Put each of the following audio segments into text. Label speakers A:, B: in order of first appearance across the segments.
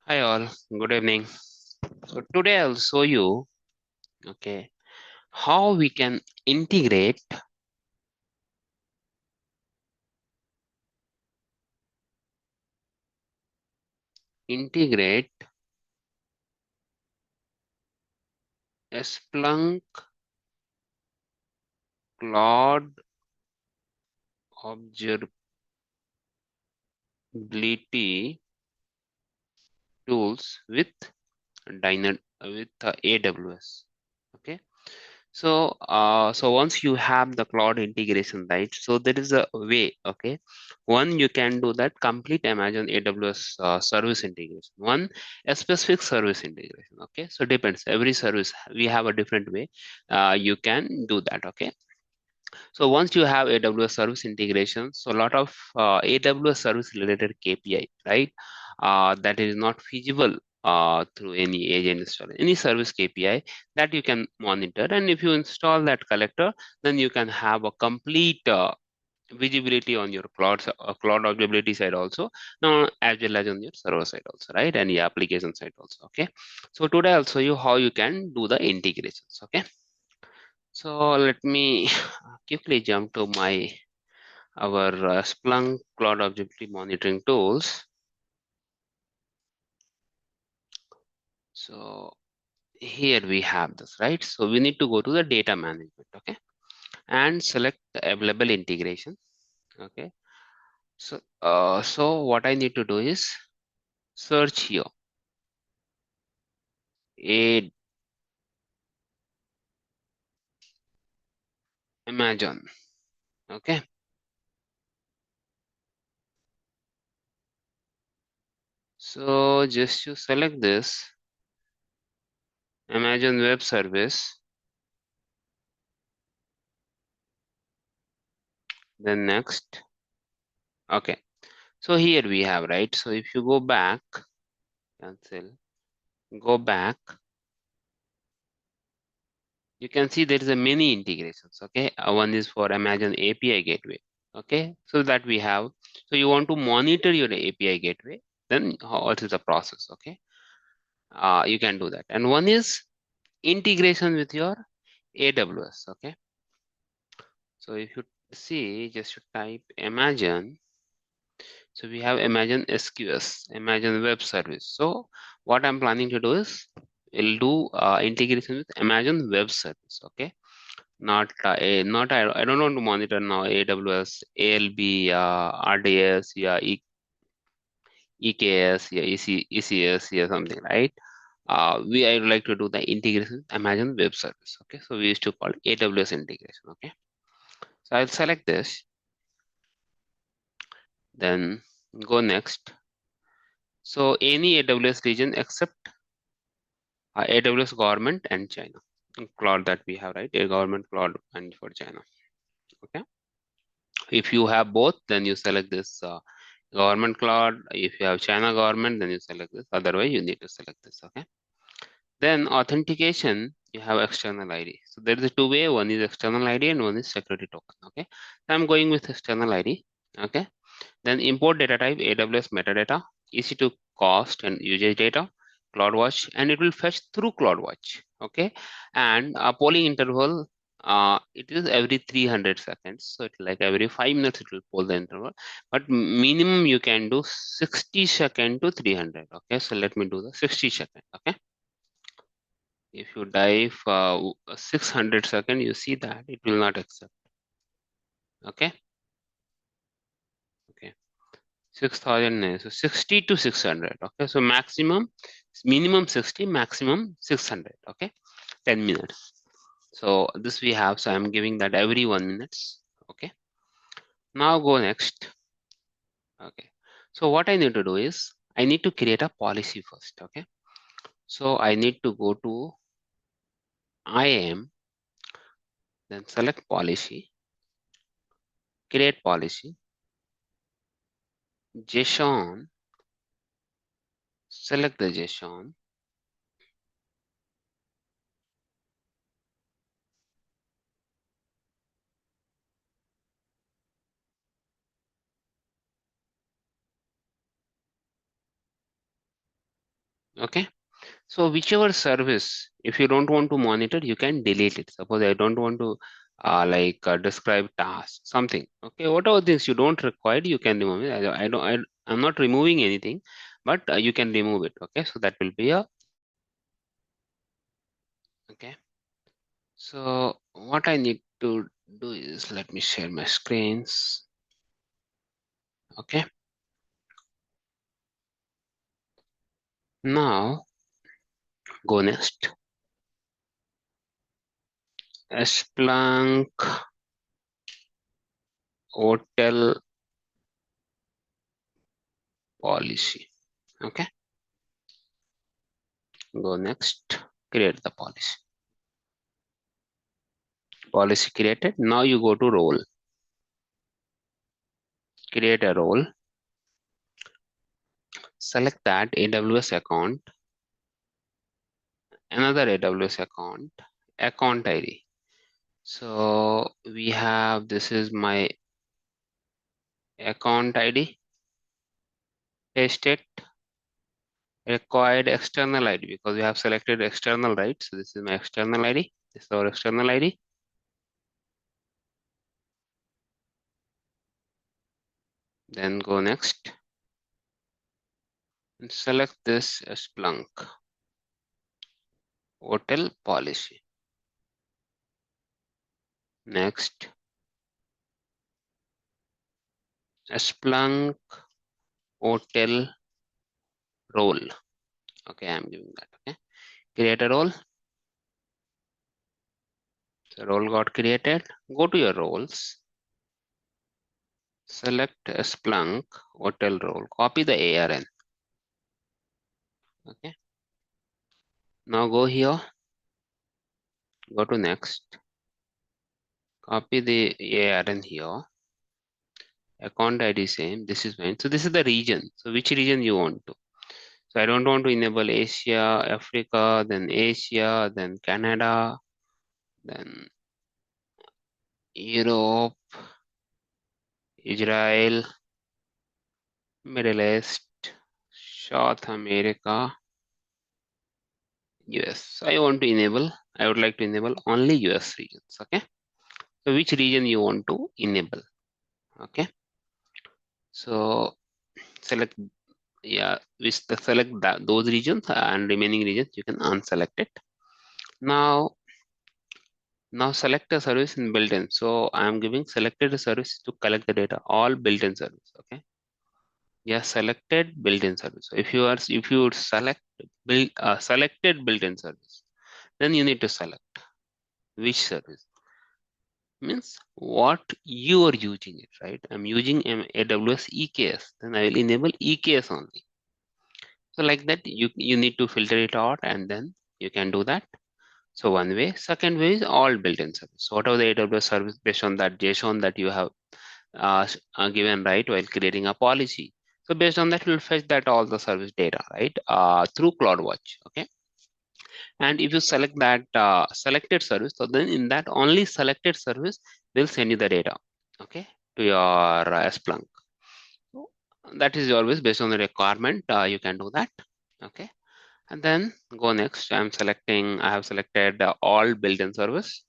A: Hi all, good evening. So today I'll show you, okay, how we can integrate a Splunk Cloud Observability tools with AWS. Okay. So once you have the cloud integration, right? So there is a way, okay. One, you can do that complete Amazon AWS service integration. One, a specific service integration. Okay, so depends. Every service we have a different way. You can do that. Okay. So once you have AWS service integration, so a lot of AWS service related KPI, right? That is not feasible through any agent install, any service KPI that you can monitor. And if you install that collector, then you can have a complete visibility on your cloud observability side also, now as well as on your server side also, right? And the application side also. Okay. So today I'll show you how you can do the integrations. Okay. So let me quickly jump to our Splunk Cloud Observability Monitoring tools. So here we have this, right? So we need to go to the data management, okay, and select the available integration, okay. So what I need to do is search here a Amazon, okay. So just to select this Amazon Web Service, then next, okay. So here we have, right? So if you go back, cancel, go back, you can see there is a many integrations. Okay, one is for Amazon API gateway. Okay, so that we have. So you want to monitor your API gateway, then what is the process? Okay, you can do that. And one is integration with your AWS. Okay, so if you see, just to type Amazon. So we have Amazon SQS, Amazon Web Service. So what I'm planning to do is we'll do integration with Amazon Web Service. Okay, not I don't want to monitor now AWS, ALB, RDS, yeah, EKS, yeah, ECS, yeah, something, right? I would like to do the integration Amazon Web Service. Okay, so we used to call it AWS integration. Okay, so I'll select this, then go next. So any AWS region except AWS government and China cloud that we have, right? A government cloud and for China. Okay, if you have both, then you select this government cloud. If you have China government, then you select this. Otherwise, you need to select this. Okay. Then authentication, you have external ID. So there is a two way. One is external ID and one is security token. Okay. So I'm going with external ID. Okay. Then import data type AWS metadata, EC2 cost and usage data, CloudWatch, and it will fetch through CloudWatch. Okay. And a polling interval, it is every 300 seconds. So it's like every 5 minutes it will poll the interval. But minimum you can do 60 second to 300. Okay. So let me do the 60 second. Okay. If you dive 600 second, you see that it will not accept. Okay. Okay. 6,000, so 60 to 600. Okay, so minimum 60, maximum 600. Okay, 10 minutes. So this we have. So I'm giving that every 1 minutes. Okay, now go next. Okay, so what I need to do is I need to create a policy first. Okay, so I need to go to IAM, then select policy, create policy, JSON, select the JSON. Okay. So whichever service, if you don't want to monitor, you can delete it. Suppose I don't want to describe tasks, something. Okay, whatever things you don't require, you can remove it. I'm not removing anything, but you can remove it. Okay, so that will be a okay. So what I need to do is let me share my screens. Okay. Now go next. Splunk hotel policy. Okay. Go next. Create the policy. Policy created. Now you go to role. Create a role. Select that AWS account. Another AWS account. Account ID. So we have, this is my account ID. Paste it. Required external ID because we have selected external, right? So this is my external ID. This is our external ID. Then go next and select this Splunk hotel policy. Next, Splunk hotel role. Okay, I'm giving that. Okay, create a role. The role got created. Go to your roles. Select Splunk hotel role. Copy the ARN. Okay. Now go here. Go to next. Copy the ARN here. Account ID same. This is mine. So this is the region. So which region you want to? So I don't want to enable Asia, Africa, then Asia, then Canada, then Europe, Israel, Middle East, South America, US. I want to enable, I would like to enable only US regions. Okay. So which region you want to enable? Okay. So select, yeah, select those regions and remaining regions you can unselect it. Now select a service in built-in. So I am giving selected a service to collect the data, all built-in service. Okay. Yeah, selected built-in service. So if you would select selected built-in service, then you need to select which service. Means what you are using it, right? I'm using AWS EKS, then I will enable EKS only. So like that, you need to filter it out and then you can do that. So one way. Second way is all built-in service. So whatever the AWS service based on that JSON that you have given, right, while creating a policy. So based on that, we'll fetch that all the service data, right, through CloudWatch. Okay. And if you select that selected service, so then in that only selected service will send you the data, okay, to your Splunk. So that is always based on the requirement. You can do that. Okay. And then go next. I have selected all built-in service.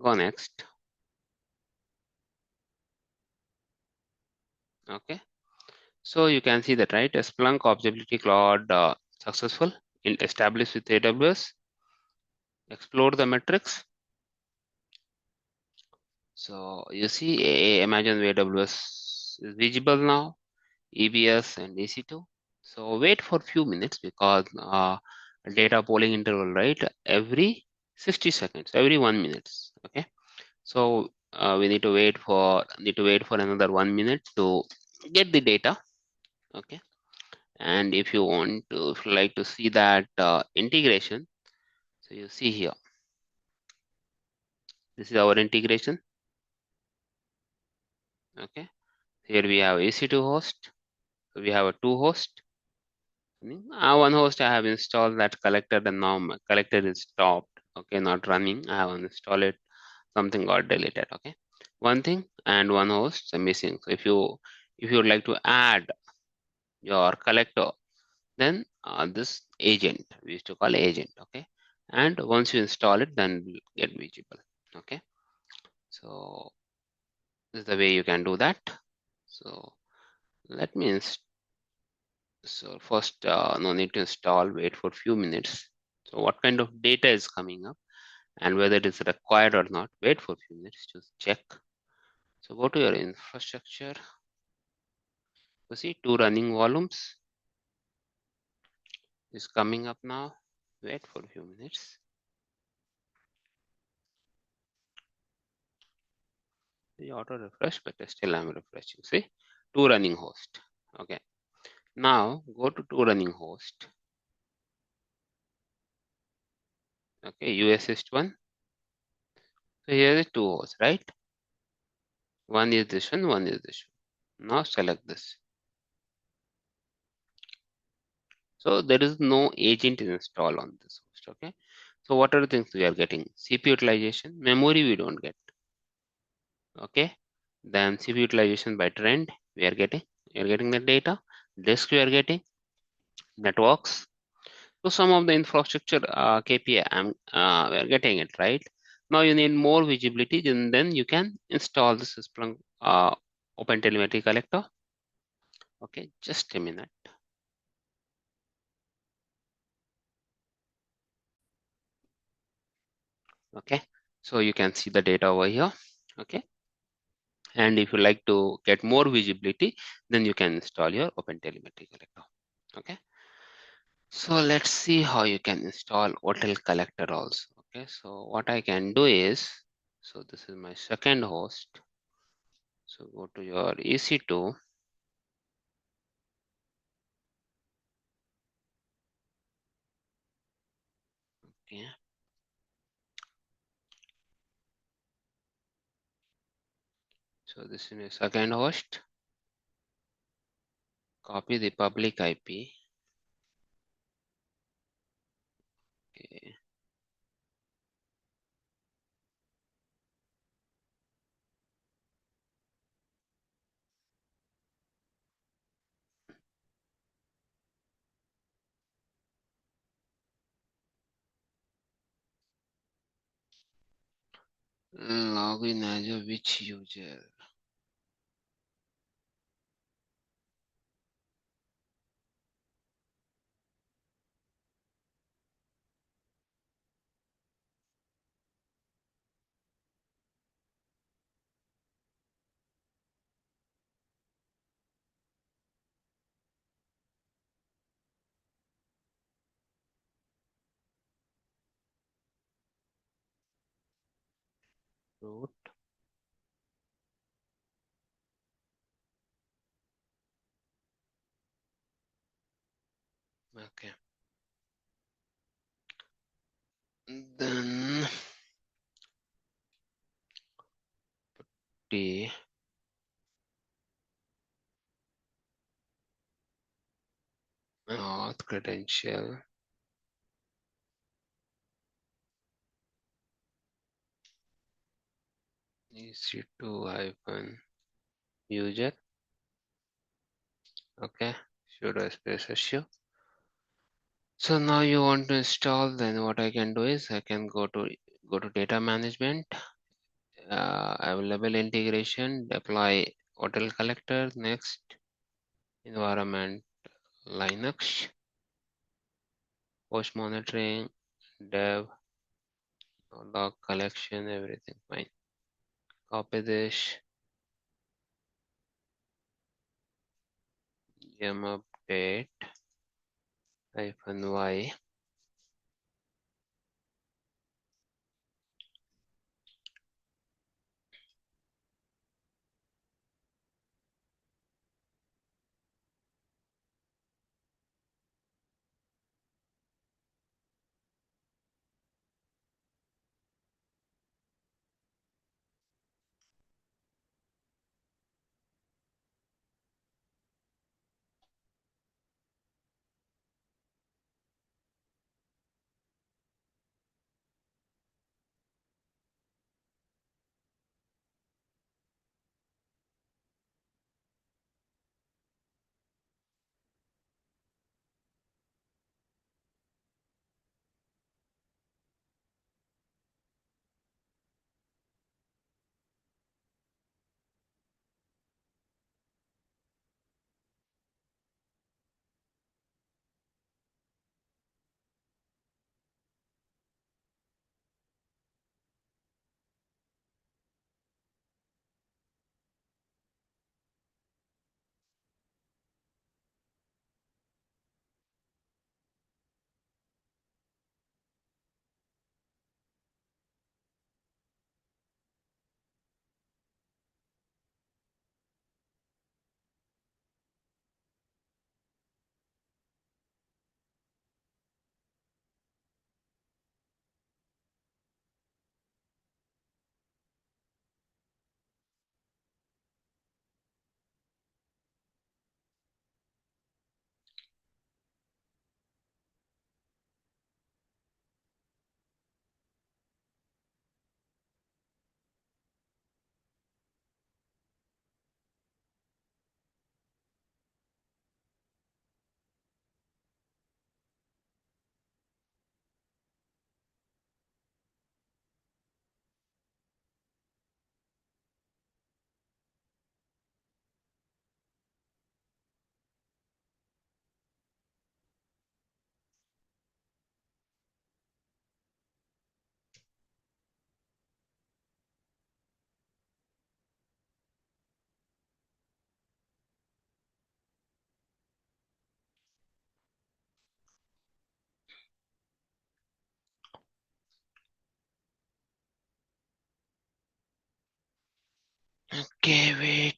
A: Go next. Okay. So you can see that, right? Splunk Observability Cloud successful, established with AWS. Explore the metrics. So you see, imagine AWS is visible now, EBS and EC2. So wait for few minutes because data polling interval, right? Every 60 seconds, every 1 minute. Okay. So we need to wait for another 1 minute to get the data. Okay. And if you like to see that integration, so you see here, this is our integration. Okay, here we have EC2 host, so we have a 2 host. One host I have installed that collector, and now my collector is stopped. Okay, not running. I have installed it, something got deleted. Okay, one thing and one host is missing. So if you would like to add your collector, then this agent. We used to call agent. Okay, and once you install it, then it will get visible. Okay, so this is the way you can do that. So let me so first, no need to install. Wait for a few minutes. So what kind of data is coming up and whether it is required or not? Wait for a few minutes to check. So go to your infrastructure. You see two running volumes is coming up now. Wait for a few minutes. The auto refresh, but still I'm refreshing. See, two running host. Okay. Now go to two running host. Okay, US is one. So here is two hosts, right? One is this one is this one. Now select this. So there is no agent installed on this host. Okay. So what are the things we are getting? CPU utilization, memory we don't get. Okay. Then CPU utilization by trend we are getting. We are getting the data. Disk we are getting. Networks. So some of the infrastructure KPI we are getting it right. Now you need more visibility, then you can install this Splunk OpenTelemetry collector. Okay, just a minute. Okay, so you can see the data over here. Okay, and if you like to get more visibility, then you can install your OpenTelemetry collector. Okay, so let's see how you can install hotel collector also. Okay, so what I can do is, so this is my second host. So go to your EC2. Okay. So this is my second host. Copy the public IP. Okay. Login as a which user? Root. Okay. Then the auth credential. EC2 hyphen user. Okay. Sudo space issue. So now you want to install, then what I can do is I can go to data management, available integration, deploy hotel collector, next environment Linux, post monitoring, dev, log collection, everything fine. Copy this, gem update -y. Okay, wait.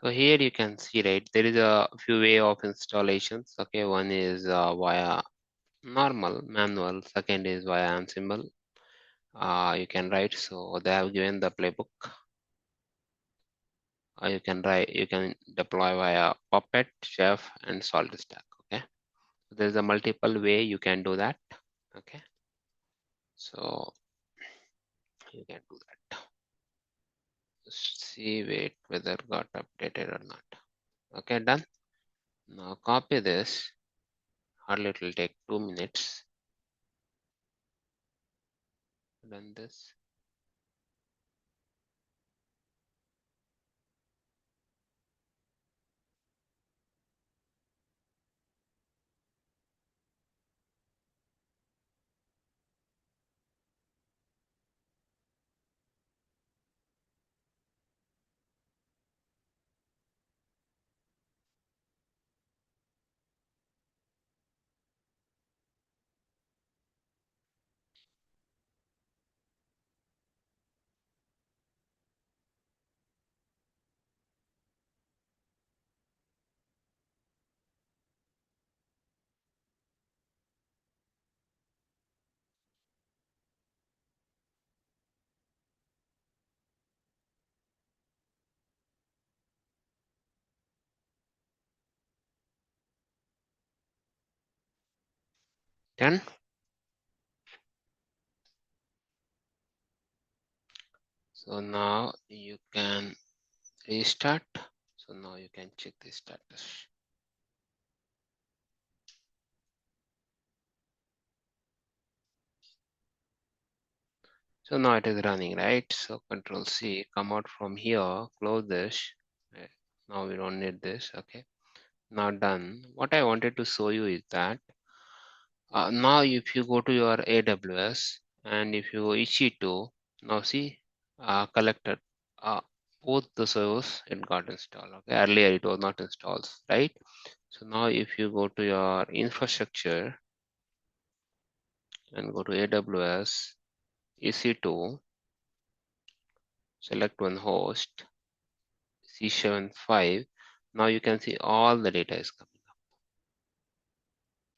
A: So here you can see, right, there is a few way of installations. Okay, one is via normal manual, second is via Ansible. You can write, so they have given the playbook. You can write, you can deploy via Puppet, Chef, and Salt Stack. Okay, so there's a multiple way you can do that. Okay, so you can do that. See, wait, whether got updated or not. Okay, done. Now copy this. Hardly it will take 2 minutes. Run this. Done. So now you can restart. So now you can check the status. So now it is running, right? So Control C, come out from here, close this. Now we don't need this. Okay. Now done. What I wanted to show you is that now if you go to your AWS and if you go EC2, now see collected both the servers it got installed. Okay. Earlier it was not installed, right? So now if you go to your infrastructure and go to AWS EC2, select one host, C75. Now you can see all the data is coming up,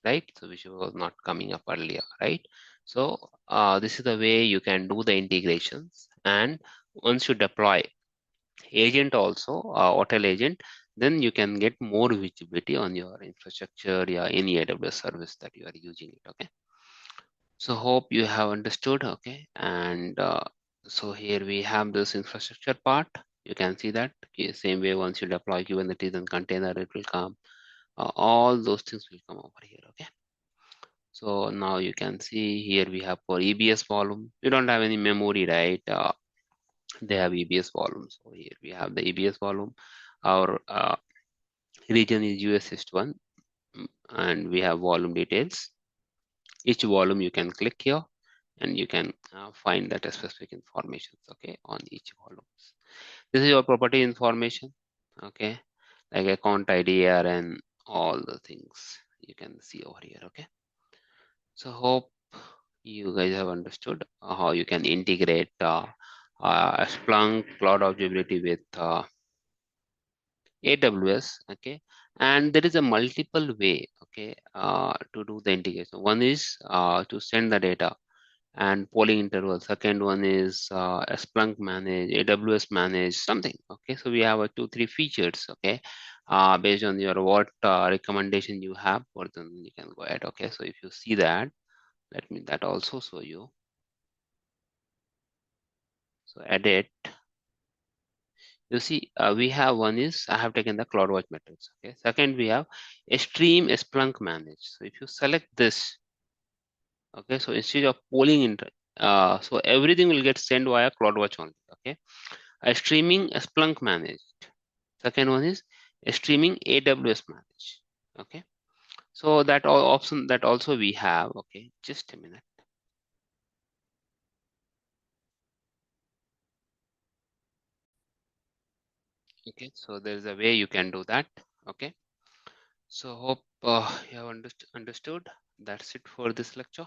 A: right? So which was not coming up earlier, right? So this is the way you can do the integrations. And once you deploy agent also, hotel agent, then you can get more visibility on your infrastructure, yeah, any AWS service that you are using it, okay? So hope you have understood, okay? And so here we have this infrastructure part. You can see that same way once you deploy Kubernetes and container, it will come. All those things will come over here, okay? So now you can see here we have for EBS volume. You don't have any memory, right? They have EBS volume. So here we have the EBS volume. Our region is US East 1, and we have volume details. Each volume you can click here and you can find that specific information, okay, on each volumes. This is your property information, okay, like account ID, and all the things you can see over here, okay. So hope you guys have understood how you can integrate Splunk cloud observability with AWS, okay, and there is a multiple way, okay, to do the integration. One is to send the data and polling interval. Second one is Splunk manage, AWS manage, something. Okay, so we have 2-3 features. Okay, based on your what recommendation you have, or then you can go ahead. Okay, so if you see that, let me that also show you. So edit. You see, we have one is I have taken the CloudWatch metrics. Okay, second we have a stream Splunk manage. So if you select this, okay, so instead of polling so everything will get sent via CloudWatch only. Okay. A streaming Splunk managed. Second one is a streaming AWS managed. Okay. So that all option that also we have. Okay. Just a minute. Okay, so there is a way you can do that. Okay, so hope you have understood. That's it for this lecture.